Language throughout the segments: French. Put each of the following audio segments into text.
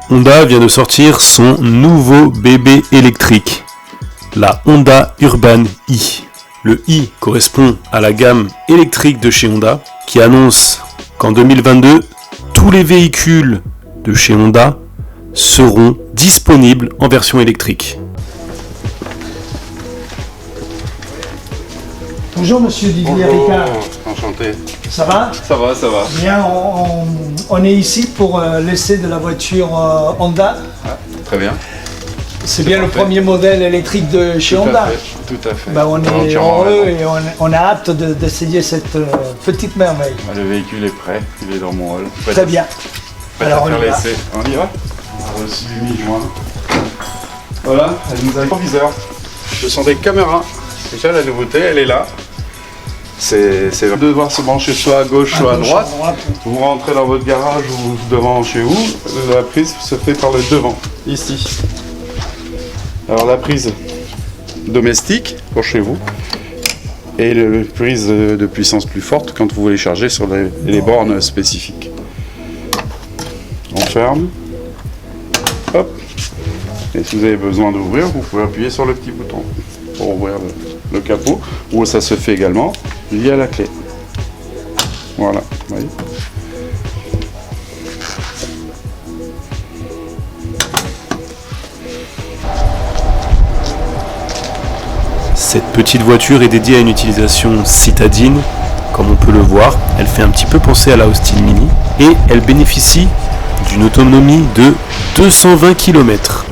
Honda vient de sortir son nouveau bébé électrique, la Honda Urban i. Le i correspond à la gamme électrique de chez Honda, qui annonce qu'en 2022, tous les véhicules de chez Honda seront disponibles en version électrique. Bonjour Monsieur Didier Ricard. Enchanté. Ça va? Ça va, ça va. Bien, on est ici pour l'essai de la voiture Honda. Ah, très bien. C'est bien le premier modèle électrique de chez Honda. Tout à fait. Bah, on est heureux et on a hâte d'essayer cette petite merveille. Le véhicule est prêt, il est dans mon hall. Très bien. Alors on y va. On y va. On a reçu le mi-juin. Voilà, elle nous a un proviseur. Ce sont des caméras. Déjà la nouveauté, elle est là. C'est de devoir se brancher soit à gauche, soit à droite. Vous rentrez dans votre garage ou devant chez vous, la prise se fait par le devant, ici. Alors la prise domestique pour chez vous et la prise de puissance plus forte quand vous voulez charger sur les bornes spécifiques. On ferme. Hop. Et si vous avez besoin d'ouvrir, vous pouvez appuyer sur le petit bouton pour ouvrir le capot, ou ça se fait également via la clé. Voilà, vous voyez. Cette petite voiture est dédiée à une utilisation citadine, comme on peut le voir. Elle fait un petit peu penser à la Austin Mini et elle bénéficie d'une autonomie de 220 km.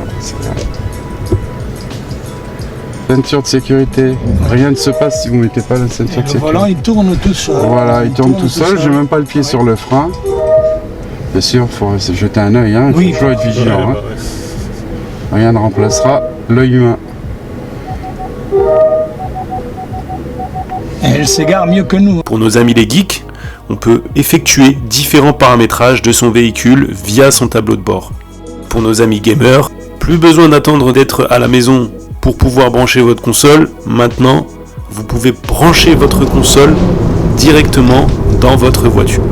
Ceinture de sécurité, rien ne se passe si vous ne mettez pas la ceinture de sécurité. Le volant il tourne tout seul. Voilà, il tourne tout seul, j'ai même pas le pied sur le frein. Bien sûr, il faut se jeter un œil, hein. Il faut toujours être vigilant. Hein. Rien ne remplacera l'œil humain. Elle s'égare mieux que nous. Pour nos amis les geeks, on peut effectuer différents paramétrages de son véhicule via son tableau de bord. Pour nos amis gamers, plus besoin d'attendre d'être à la maison pour pouvoir brancher votre console. Maintenant, vous pouvez brancher votre console directement dans votre voiture.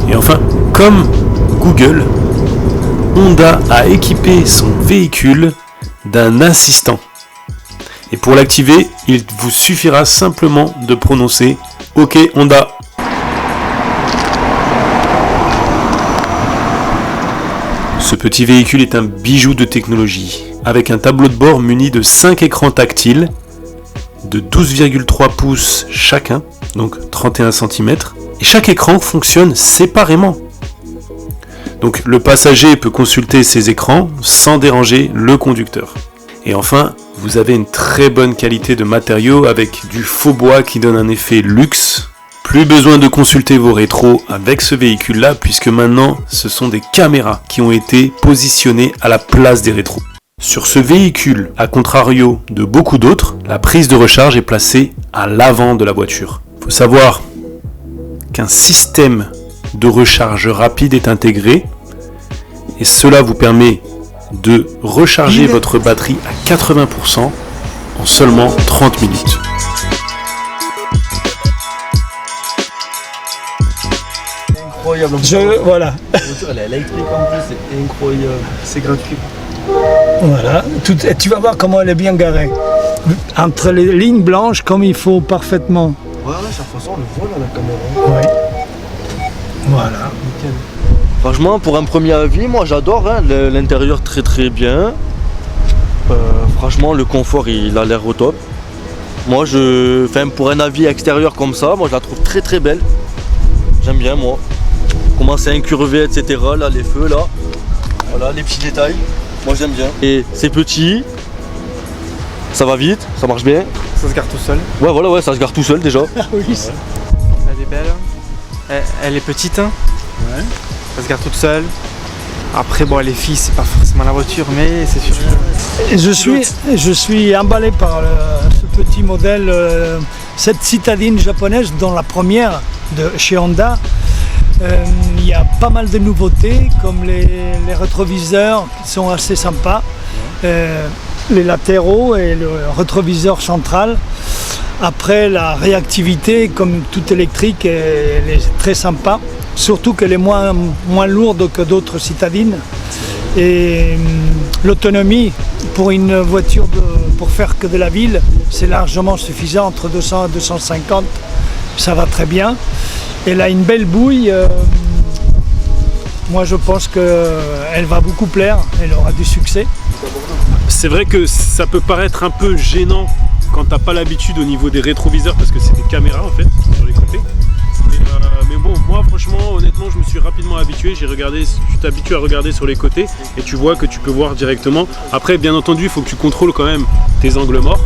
Et enfin, comme Google, Honda a équipé son véhicule d'un assistant. Et pour l'activer, il vous suffira simplement de prononcer « OK Honda ». Ce petit véhicule est un bijou de technologie, avec un tableau de bord muni de 5 écrans tactiles de 12,3 pouces chacun, donc 31 cm, et chaque écran fonctionne séparément. Donc le passager peut consulter ses écrans sans déranger le conducteur. Et enfin, vous avez une très bonne qualité de matériaux avec du faux bois qui donne un effet luxe. Plus besoin de consulter vos rétros avec ce véhicule-là, puisque maintenant ce sont des caméras qui ont été positionnées à la place des rétros. Sur ce véhicule, à contrario de beaucoup d'autres, la prise de recharge est placée à l'avant de la voiture. Il faut savoir qu'un système de recharge rapide est intégré et cela vous permet de recharger votre batterie à 80% en seulement 30 minutes. Incroyable. Voilà. La voiture elle est électrique en plus, c'est incroyable. C'est gratuit. Voilà. Tu vas voir comment elle est bien garée. Entre les lignes blanches comme il faut parfaitement. Ouais, chaque fois on le voit là la caméra. Oui. Voilà. Nickel. Franchement, pour un premier avis, moi j'adore, hein, l'intérieur très très bien. Franchement, le confort il a l'air au top. Moi, pour un avis extérieur comme ça, moi je la trouve très très belle. J'aime bien moi. Comment c'est incurvé, etc. Là, les feux là. Voilà, les petits détails. Moi j'aime bien. Et c'est petit. Ça va vite, ça marche bien. Ça se garde tout seul. Ouais, voilà, ouais, ça se garde tout seul déjà. Ah oui. Elle est belle. Elle est petite. Ouais. Ça se garde toute seule. Après, bon, les filles, c'est pas forcément la voiture, mais c'est sûr. Je suis emballé par ce petit modèle, cette citadine japonaise, dont la première de chez Honda. Il y a pas mal de nouveautés, comme les rétroviseurs qui sont assez sympas, les latéraux et le rétroviseur central. Après, la réactivité, comme tout électrique, elle est très sympa, surtout qu'elle est moins lourde que d'autres citadines. Et l'autonomie pour une voiture pour faire que de la ville, c'est largement suffisant, entre 200 et 250, ça va très bien. Elle a une belle bouille, moi je pense qu'elle va beaucoup plaire, elle aura du succès. C'est vrai que ça peut paraître un peu gênant quand t'as pas l'habitude au niveau des rétroviseurs parce que c'est des caméras en fait sur les côtés. Mais bon, moi franchement, honnêtement, je me suis rapidement habitué. Tu t'habitues à regarder sur les côtés et tu vois que tu peux voir directement. Après, bien entendu, il faut que tu contrôles quand même tes angles morts.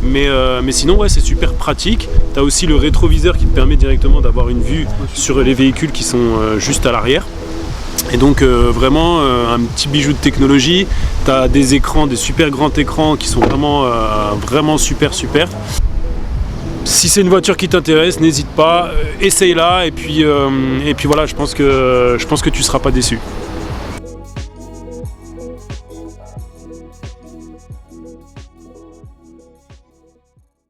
Mais sinon, ouais, c'est super pratique. Tu as aussi le rétroviseur qui te permet directement d'avoir une vue sur les véhicules qui sont juste à l'arrière. Et donc vraiment un petit bijou de technologie. Tu as des écrans, des super grands écrans qui sont vraiment super. Si c'est une voiture qui t'intéresse, n'hésite pas, essaye-la et puis voilà, je pense que tu ne seras pas déçu.